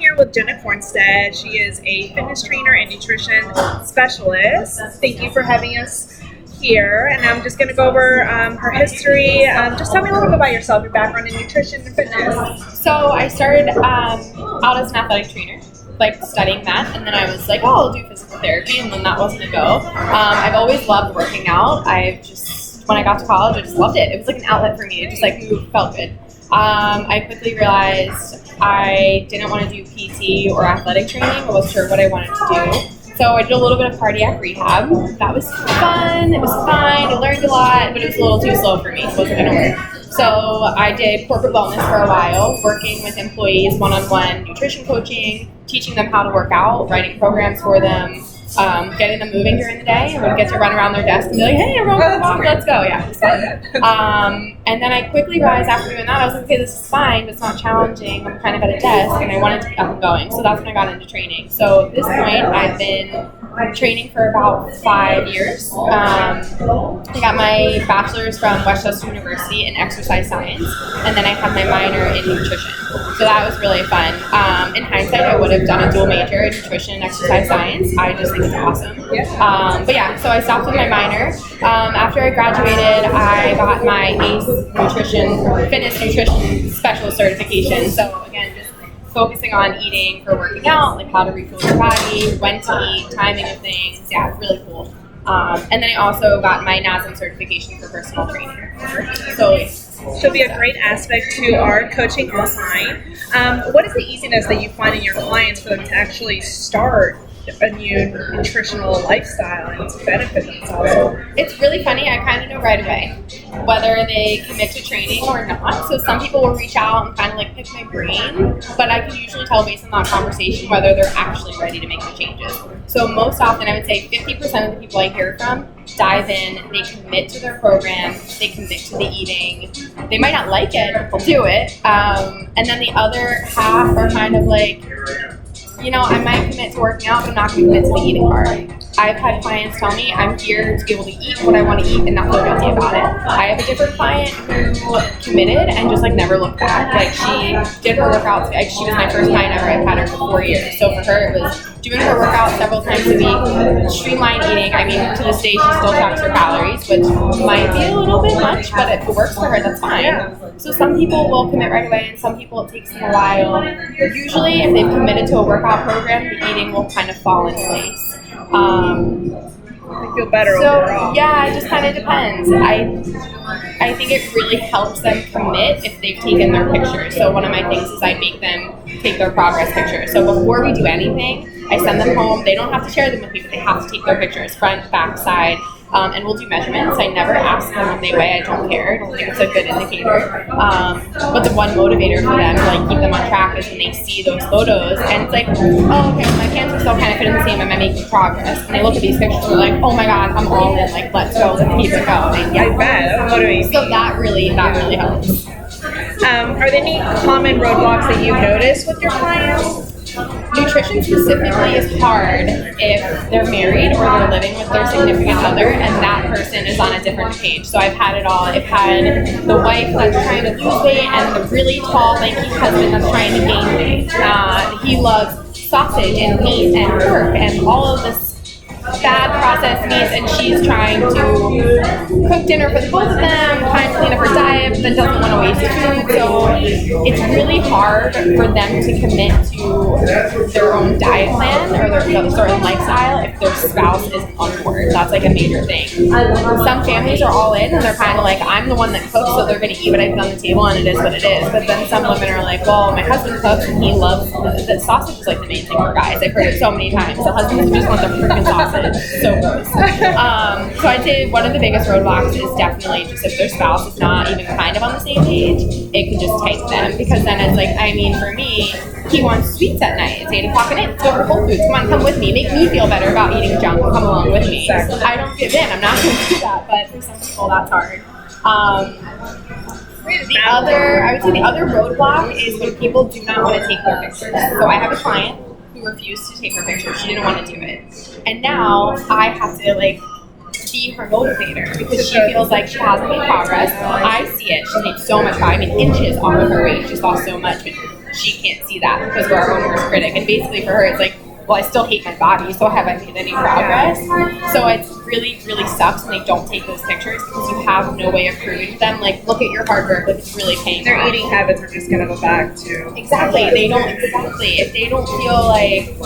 here with Jenna Kornstedt. She is a fitness trainer and nutrition specialist. Thank you for having us here. And I'm just going to go over her history. Just tell me a little bit about yourself, your background in nutrition and fitness. So I started out as an athletic trainer, like studying that, and then I was like, oh, I'll do physical therapy, and then that wasn't a go. I've always loved working out. When I got to college, I just loved it. It was like an outlet for me. It just like felt good. I quickly realized I didn't want to do PT or athletic training. I wasn't sure what I wanted to do. So I did a little bit of cardiac rehab. That was fun. It was fine. I learned a lot, but it was a little too slow for me. So it wasn't going to work. So I did corporate wellness for a while, working with employees, one-on-one nutrition coaching, teaching them how to work out, writing programs for them, getting them moving during the day, and would get to run around their desk and be like, hey, everyone, let's go. Yeah, it was fun. And then I quickly realized after doing that, I was like, okay, this is fine, but it's not challenging. I'm kind of at a desk, and I wanted to be up and going. So that's when I got into training. So at this point, I've been training for about 5 years. I got my bachelor's from Westchester University in exercise science, and then I had my minor in nutrition. So that was really fun. In hindsight, I would have done a dual major in nutrition and exercise science. I just think it's awesome. But yeah, so I stopped with my minor. After I graduated, I got my ACE fitness nutrition specialist certification. So again, just focusing on eating for working out, like how to refuel your body, when to eat, timing of things. Yeah, it's really cool. And then I also got my NASM certification for personal training. So She'll be a great aspect to our coaching online. What is the easiness that you find in your clients for them to actually start a new nutritional lifestyle and to benefit themselves? It's really funny. I kind of know right away whether they commit to training or not. So some people will reach out and kind of like pick my brain, but I can usually tell based on that conversation whether they're actually ready to make the changes. So most often, I would say 50% of the people I hear from dive in, they commit to their program, they commit to the eating. They might not like it, but they'll do it. And then the other half are kind of like, I might commit to working out, but I'm not going to commit to the eating part. I've had clients tell me I'm here to be able to eat what I want to eat and not feel guilty about it. I have a different client who committed and just like never looked back. Like she did her workouts. Like she was my first client ever. I've had her for 4 years. So for her, it was doing her workout several times a week, streamlined eating. I mean, to this day, she still tracks her calories, which might be a little bit much, but if it works for her, that's fine. So some people will commit right away, and some people it takes them a while. Usually, if they've committed to a workout program, the eating will kind of fall in place. I feel better overall. Yeah, it just kind of depends. I think it really helps them commit if they've taken their pictures. So one of my things is I make them take their progress pictures. So before we do anything, I send them home. They don't have to share them with me, but they have to take their pictures, front, back, side. And we'll do measurements. I never ask them when they weigh. I don't care. I don't think it's a good indicator. But the one motivator for them to like keep them on track is when they see those photos and it's like, oh, okay, my pants are still kind of fitting the same. Am I making progress? And they look at these pictures and they're like, oh my God, I'm all in. Like, let's go. Let's keep it going. Yeah, I bet. That motivates me. So that really helps. Are there any common roadblocks that you've noticed with your clients? Nutrition specifically is hard if they're married or they're living with their significant other and that person is on a different page. So I've had it all. I've had the wife that's trying to lose weight and the really tall, lanky husband that's trying to gain weight. He loves sausage and meat and pork and all of this bad processed meats, and she's trying to cook dinner for the both of them, trying to clean up her diet, but doesn't want to waste food. So it's really hard for them to commit to their own diet plan or their own lifestyle if their spouse isn't on board. That's like a major thing. Some families are all in and they're kind of like, I'm the one that cooks, so they're going to eat what I put on the table, and it is what it is. But then some women are like, well, my husband cooks and he loves the sausage is like the main thing for guys. I've heard it so many times. The husbands just want the freaking sausage. So gross. So I'd say one of the biggest roadblocks is definitely just if their spouse is not even kind of on the same page, it can just take them because then it's like, I mean, for me, he wants sweets at night. It's 8 o'clock at night. Let's go for Whole Foods. Come on, come with me. Make me feel better about eating junk. Come along with me. Exactly. I don't give in. I'm not going to do that, but for some people, that's hard. I would say the other roadblock is when people do not want to take their pictures. So I have a client who refused to take her picture. She didn't want to do it. And now I have to be her motivator because she feels like she hasn't made progress. I see it. She's made so much progress. I mean, inches off of her weight. She's lost so much. But she can't see that because we're our own worst critic. And basically for her, it's like, well, I still hate my body, so have I made any progress? So it's really, really sucks when they don't take those pictures because you have no way of proving to them, like, look at your hard work, like, it's really paying Their off. eating habits are just going to go back to... Exactly. If they don't feel like,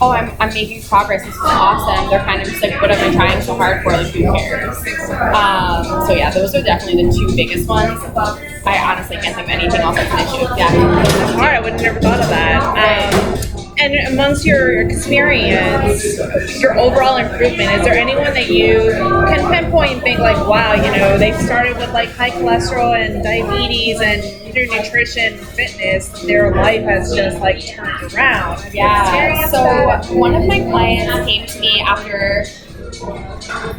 oh, I'm making progress, this is awesome, they're kind of just like, what am I trying so hard for, like, who cares? So yeah, those are definitely the two biggest ones. I honestly can't think of anything else that's an issue. Yeah. All right, I would have never thought of that. And amongst your experience, your overall improvement, is there anyone that you can pinpoint and think like, wow, you know, they started with like high cholesterol and diabetes and through nutrition and fitness, their life has just like turned around? Have you experienced that? So one of my clients came to me after,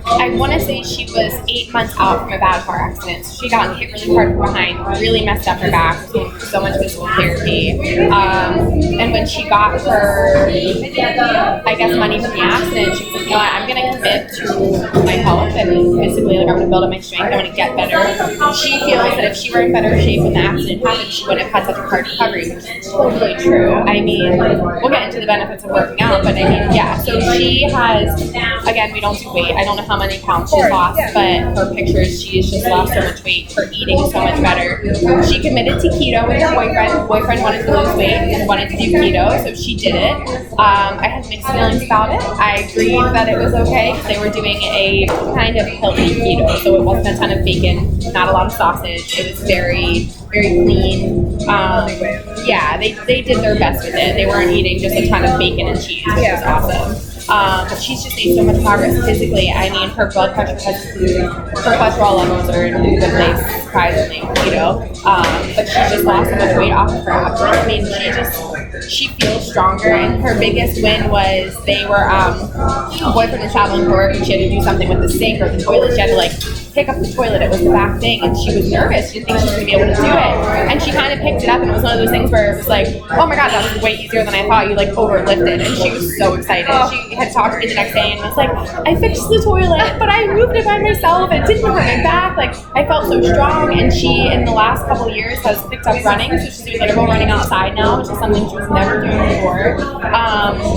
I want to say she was 8 months out from a bad car accident. So she got hit really hard from behind, really messed up her back, so much physical therapy. And when she got her, I guess, money from the accident, she was like, you know what, I'm going to commit to my health and physically, like, I'm going to build up my strength, I want to get better. She feels that if she were in better shape when the accident happened, she wouldn't have had such a hard recovery, which is totally true. I mean, we'll get into the benefits of working out, but I mean, yeah, so she has, again, we don't do weight. I don't know how many pounds she's lost, but her pictures, she's just lost so much weight. Her eating is so much better. She committed to keto with her boyfriend. The boyfriend wanted to lose weight and wanted to do keto, so she did it. I had mixed feelings about it. I agreed that it was okay because they were doing a kind of healthy keto, so it wasn't a ton of bacon, not a lot of sausage. It was very, very clean. Yeah, they did their best with it. They weren't eating just a ton of bacon and cheese, which was awesome. But she's just made so much progress physically. I mean, her blood pressure her cholesterol levels are in a good place, surprisingly, but she's just lost so much weight off of her abdomen. I mean, she feels stronger, and her biggest win was they were, her boyfriend was traveling for work, and she had to do something with the sink or the toilet. She had to, like, pick up the toilet. It was the back thing, and she was nervous. She didn't think she was going to be able to do it. And she kind of picked it up, and it was one of those things where it was like, oh my god, that was way easier than I thought. You, like, overlifted. And she was so excited. She had talked to me the next day and was like, I fixed the toilet, but I moved it by myself. It didn't hurt my back. Like, I felt so strong. And she, in the last couple of years, has picked up running. So she's doing interval running outside now, which is something she was never doing before.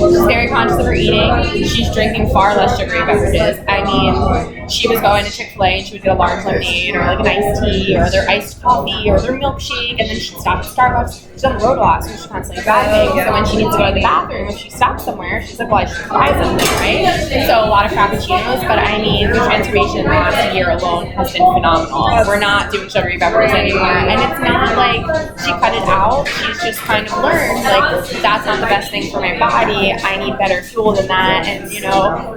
She's very conscious of her eating. She's drinking far less sugary beverages. I mean, she was going to Chick-fil-A and she would get a large lemonade or like an iced tea or their iced coffee or their milkshake, and then she'd stop at Starbucks. She's on the road a lot, so she's constantly driving. So when she needs to go to the bathroom, if she stops somewhere, she's like, well, I should buy something, right? So a lot of frappuccinos, but I mean, the transformation in the last year alone has been phenomenal. We're not doing sugary beverages anymore, and it's not like she cut it out. She's just kind of learned, like, that's not the best thing for my body. I need better fuel than that, and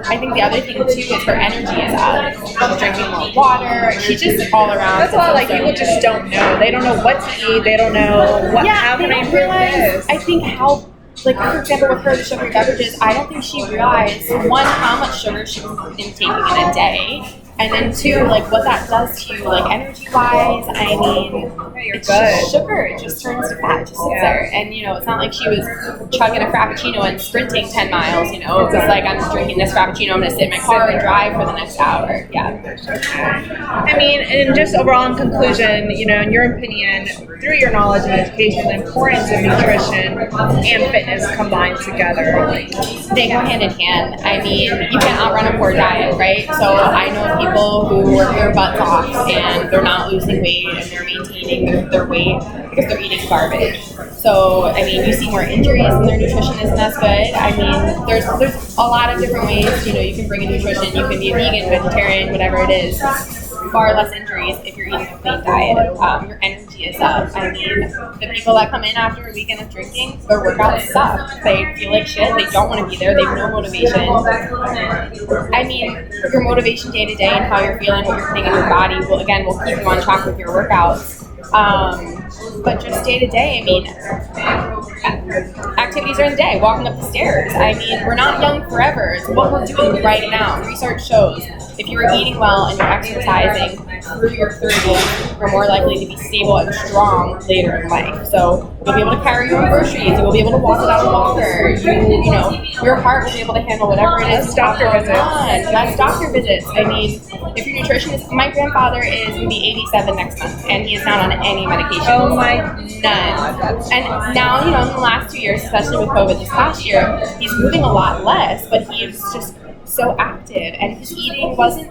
I think the other thing too is her energy is up. She's drinking more water. She's just all around. That's a lot. Like, people just don't know. They don't know what to eat. They don't know how can I improve this. I think how, like, for example, with her the sugary beverages, I don't think she realized, one, how much sugar she was intaking in a day, and then two, like, what that does to you, like, energy-wise. I mean, it's just sugar. It just turns to fat. It just sits there. And, it's not like she was chugging a Frappuccino and sprinting 10 miles, It's like, I'm drinking this Frappuccino, I'm going to sit in my car and drive for the next hour. Yeah. I mean, and just overall in conclusion, in your opinion, through your knowledge and education, the importance of nutrition and fitness combined together. They go hand in hand. I mean, you can't outrun a poor diet, right? So I know people who work their butts off and they're not losing weight and they're maintaining their weight because they're eating garbage. So, I mean, you see more injuries and their nutrition isn't as good. I mean, there's a lot of different ways, you can bring in nutrition. You can be a vegan, vegetarian, whatever it is. Far less injuries if you're eating a clean diet. Your energy is up. I mean, the people that come in after a weekend of drinking, their workouts suck. They feel like shit. They don't want to be there. They have no motivation. I mean, your motivation day to day and how you're feeling, what you're putting in your body will keep you on track with your workouts. But just day to day, I mean, activities during the day, walking up the stairs. I mean, we're not young forever. It's what we're doing right now. Research shows if you're eating well and you're exercising through your 30s, you're more likely to be stable and strong later in life. So You'll be able to carry your own groceries. You will be able to walk without a walker. You know, your heart will be able to handle whatever it is. Doctor visits. That's doctor visits. I mean, if your nutritionist, my grandfather is going to be 87 next month, and he is not on any medication. Oh my None. And now, you know, in the last 2 years, especially with COVID this past year, he's moving a lot less, but he's just so active, and his eating wasn't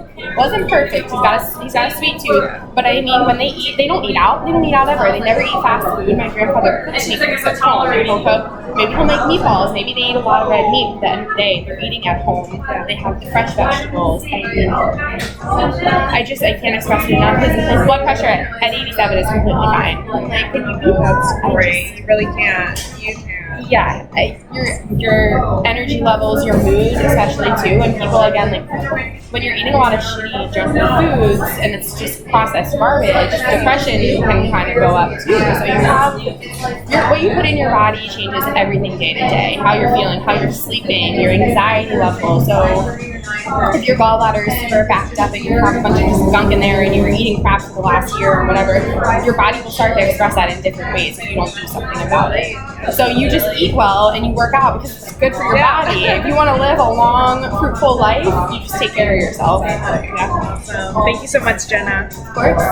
perfect. He's got a sweet tooth, but I mean, when they eat, they don't eat out. They don't eat out ever. They never eat fast food. My grandfather cooks me things at home. Maybe he'll cook. Maybe he'll make meatballs. Maybe they eat a lot of red meat. At the end of the day, they're eating at home. They have the fresh vegetables. And I can't express it enough. His blood pressure at 87 is completely fine. Like, can you beat That's great. You really can't. You can't. Yeah, your energy levels, your mood, especially too. And people, again, like when you're eating a lot of shitty junk foods and it's just processed garbage, depression can kind of go up too. So you have what you put in your body changes everything day to day. How you're feeling, how you're sleeping, your anxiety level. So if your gallbladder is super backed up and you have a bunch of just gunk in there and you were eating crap for the last year or whatever, your body will start to express that in different ways if you don't do something about it. So you just eat well and you work out because it's good for your body. If you want to live a long, fruitful life, you just take care of yourself. Yeah. Thank you so much, Jenna. Of course.